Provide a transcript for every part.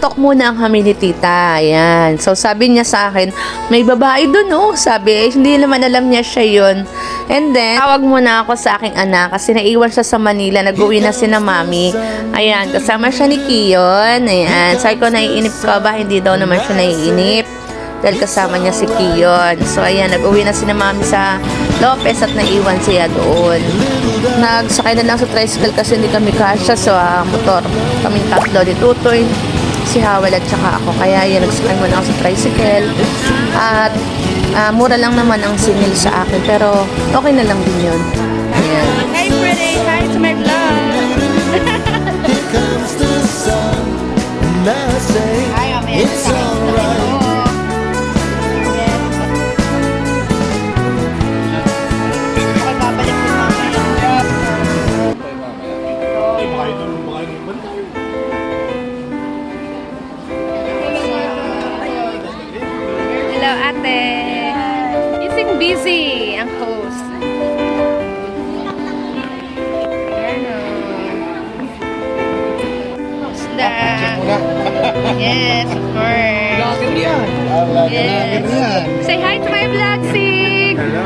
Nag-talk muna ang kami ni tita. Ayan. So, sabi niya sa akin, may babae dun, oh. Sabi, hindi naman alam niya siya yun. And then, tawag muna ako sa aking anak kasi naiwan siya sa Manila. Nag-uwi na si na mami. Ayan, kasama siya ni Kiyon. Ayan. Sabi ko, naiinip ka ba? Hindi daw naman siya naiinip. Dahil kasama niya si Kiyon. So, ayan, nag-uwi na si na mami sa Lopez at naiwan siya doon. Nagsakay na lang sa tricycle kasi hindi kami kasya sa motor. Kaming tatlo ni Tutoy, si Hawel at saka ako. Kaya yan, nagsakay muna ako sa tricycle. At mura lang naman ang singil sa akin. Pero okay na lang din yun. Ayan. Hi, pretty. Hi to my vlog. Here comes the sun, and I say it's alright. Hello, ate. Ising busy ang host. Isda. Yes, of course. Vlogger yan. Vlogger yan. Say hi to my vlog, Sig. Hello.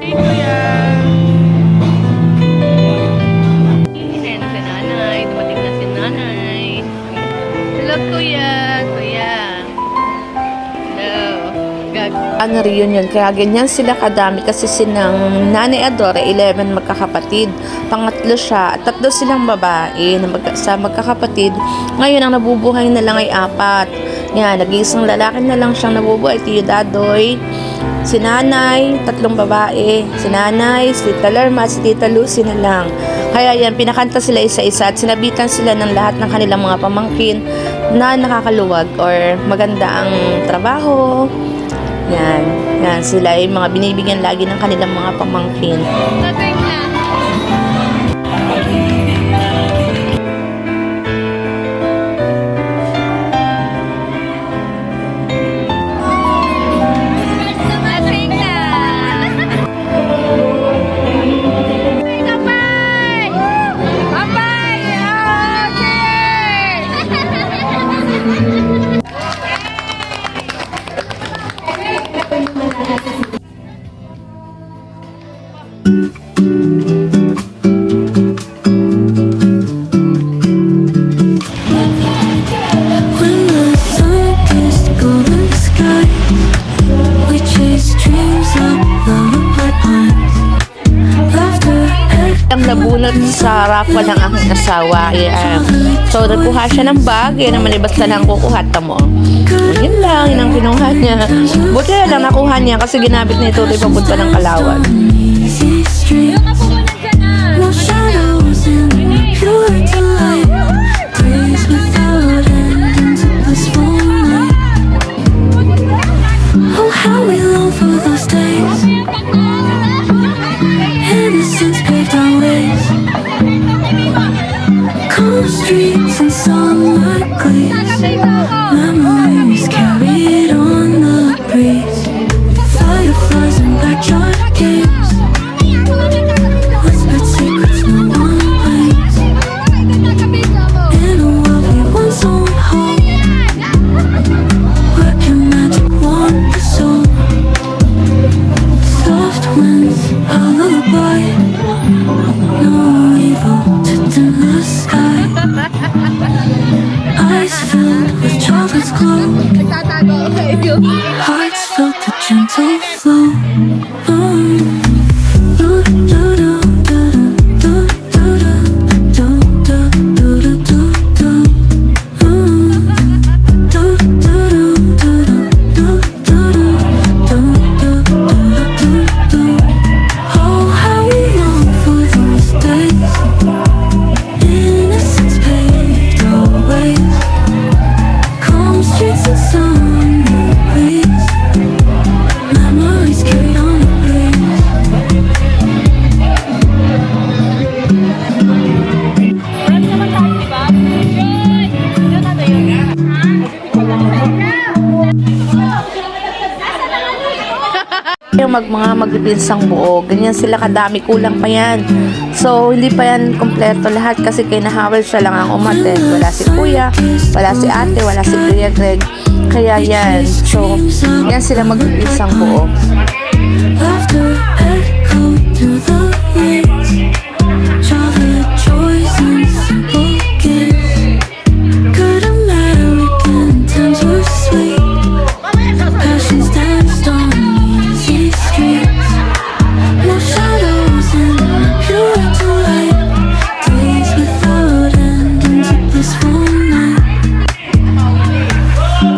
Hey, kuya. Ayan, si nanay. Dumating na si nanay. Hello, kuya. Kuya. Hello. Gag. Ano reunion, kaya ganyan sila kadami kasi sinang Nanay Adora, 11 magkakapatid. Pangatlo siya, at tatlo silang babae na sa magkakapatid. Ngayon, ang nabubuhay na lang ay 4. Yan, nag-iisang lalaki na lang siyang nabubuhay. Tiyo Dadoy, si Nanay, 3 babae. Si Nanay, si Tita Lerma, si Tita Lucy na lang. Kaya yan, pinakanta sila isa-isa at sinabitan sila ng lahat ng kanilang mga pamangkin na nakakaluwag or maganda ang trabaho. Yan, yan sila ay mga binibigyan lagi ng kanilang mga pamangkin. Nothing na. Nothing na. Kapay! Kapay! When the sun kissed golden sky, we chased dreams up lullaby pines. Laughter Ang nabunot sa raffle ng aking asawa. Yan. So, nagkuha siya ng bag. Yan ang malibas na lang kukuha mo. Yun lang, yun ang kinuha niya. Buti na lang nakuha niya kasi ginabit niya ito papunta ng Kalawag. easy street. No shadows in pure delight. Breeze without end into blissful night. Oh, how we long for those days. Innocence paved our ways. Calm streets and sunlight gleams. Memories carried on the breeze. Fireflies and backyard games. Whispered secrets no one blames. In a world we once owned home, where can magic wander so? Soft winds, a lullaby. No evil to dim the sky. Eyes filled with chocolate's glow. Hearts felt the gentle flow. Oh, how we long for those days. Innocence paved our ways. Calm streets and summer breeze. Memories carried on the mga magpipinsang buo. Ganyan sila kadami, kulang pa yan. So, hindi pa yan kompleto lahat kasi kay Nahawel siya lang ang umattend. Wala si Kuya, wala si Ate, wala si Kuya Greg. Kaya yan. So, yan sila magpipinsang buo. Laughter echoed through the lanes. Childhood joys and simple games. Good American times were sweet. Passions danced on easy streets. No shadows in pure delight. Days without end into blissful night.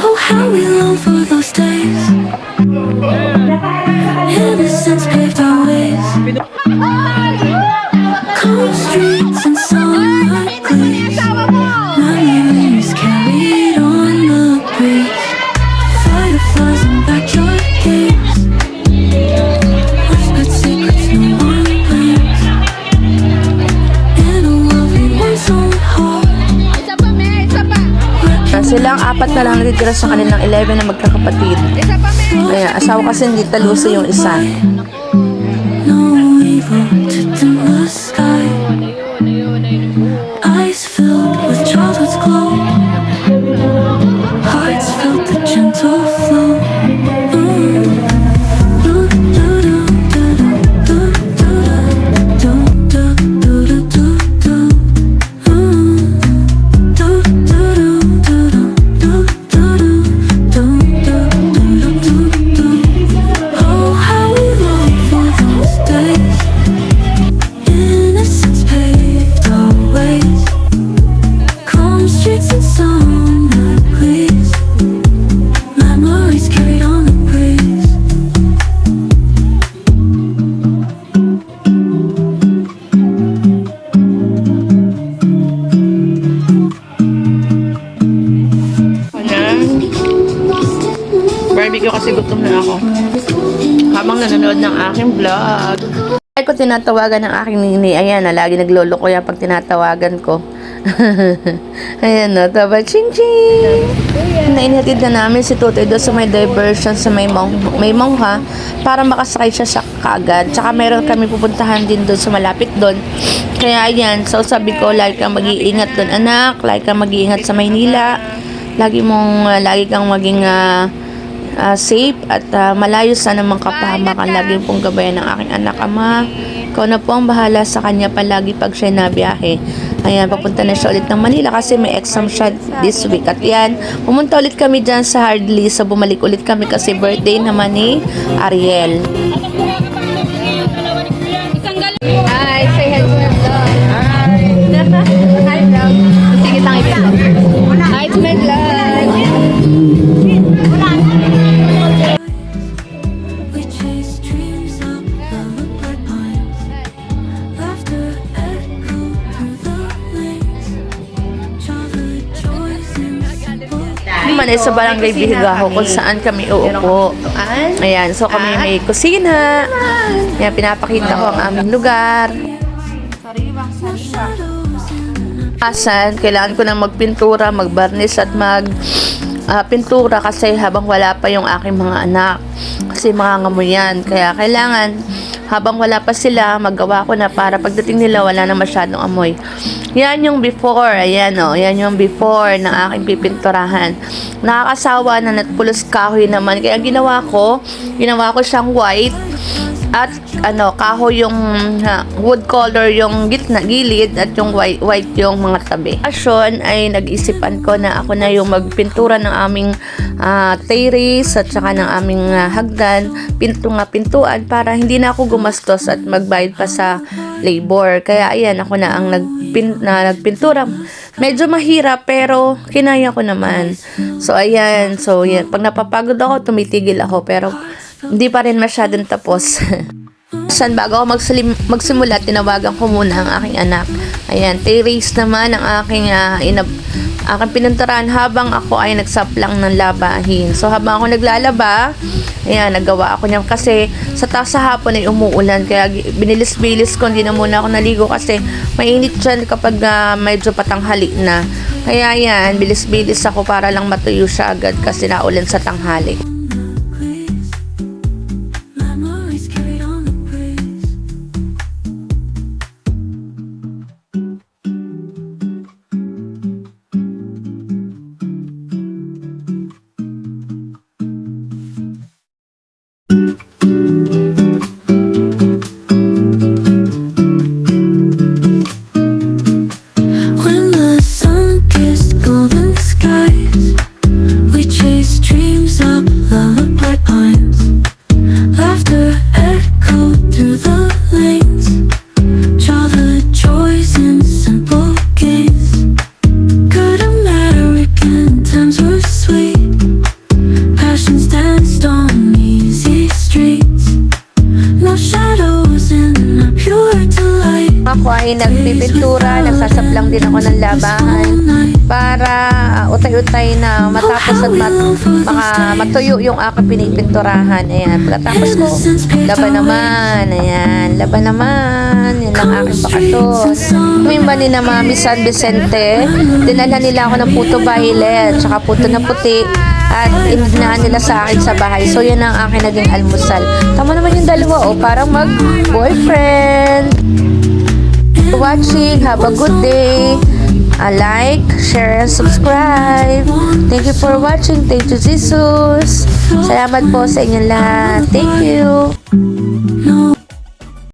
Oh, how we long for those days. Innocence paved our ways. Cold streets and sunlight gleams. Memories carried on the breeze. Fireflies and backyard games. Whispered secrets no one blames. In a world we once owned whole. Silang apat na lang natitira sa kanilang 11 na magkakapatid. Kaya asawa kasi hindi taluso yung isa. No evil to dim the sky. Eyes filled with childhood's glow. Hearts felt the gentle flow. Oh, how we long for those days. Innocence paved our ways. Calm streets and summer breeze. Memories carried on the breeze. Barbecue kasi gutom na ako. Habang nanonood ng aking vlog. Ay ko tinatawagan ng aking nini. Ayan na, lagi nagloloko yan pag tinatawagan ko. Ayan no, taba ching ching. Nainhatid na namin si Tutoy doon sa may diversion sa may mongha para makasakay siya sa kagad. Tsaka meron kami pupuntahan din doon sa malapit doon. Kaya ayan, so sabi ko, lagi kang mag-iingat doon anak, lagi kang mag-iingat sa Maynila. Lagi kang maging safe at malayo sa namang kapahamakan. Lagi pong gabayan ng aking anak. Ama, ikaw na po ang bahala sa kanya palagi pag siya nabiyahe. Ayan, papunta na siya ulit ng Manila kasi may exam siya this week. At yan, pumunta ulit kami dyan sa Hardly. So, bumalik ulit kami kasi birthday naman ni Ariel. Hi, say hi to your vlog. Hi. Hi, vlog. Sige, tangi vlog. Hi to my vlog. We chase dreams up lullaby pines. Laughter echoed through the lanes. Childhood joys and simple Naman ay sa Barangay Bihigaho kung saan kami uupo. Ayan, so kami may kusina. Ayan, pinapakita ko ang aming lugar. Asan, kailangan ko nang magpintura, magbarnis at pintura kasi habang wala pa yung aking mga anak. Kasi mangangamoy yan. Kaya kailangan, habang wala pa sila, maggawa ko na para pagdating nila wala na masyadong amoy. Yan yung before. Ayan o. Yan yung before ng aking pipinturahan. Nakakasawa na natpulos kahoy naman. Kaya ginawa ko siyang white. At kahoy yung wood color yung gilid at yung white yung mga tabi. Asyon ay nag-isipan ko na ako na yung magpintura ng aming terrace at saka ng aming hagdan, pintuan para hindi na ako gumastos at magbayad pa sa labor. Kaya ayan, ako na ang nagpintura. Medyo mahirap pero kinaya ko naman. So ayan, so yan. Pag napapagod ako, tumitigil ako pero hindi pa rin masyadong tapos. San bago ako magsimula, tinawagan ko muna ang aking anak. Ayan, terrace naman ang aking pinuntaran habang ako ay nagsaplang ng labahin. So habang ako naglalaba, ayan, nagawa ako niyan kasi sa taas sa hapon ay umuulan. Kaya binilis-bilis ko, hindi na muna ako naligo kasi mainit dyan kapag medyo patanghali na. Kaya ayan, bilis-bilis ako para lang matuyo siya agad kasi naulan sa tanghali. memories. ako ay nagpipintura, nagsasaplang din ako ng labahan para utay-utay na matapos at matuyo yung aking pinipinturahan. Ayan, pagkatapos ko, laban naman. Ayan, laban naman. Yan ang aking bakasyon. Mimba ni na Mami San Vicente, dinala nila ako ng puto violet, tsaka puto na puti, at inignahan nila sa akin sa bahay. So, yan ang aking naging almusal. Tama naman yung dalawa, parang mag-boyfriend. Watching, have a good day. Like, share, and subscribe. Thank you for watching. Thank you, Jesus. Salamat po sa inyong lahat. Thank you.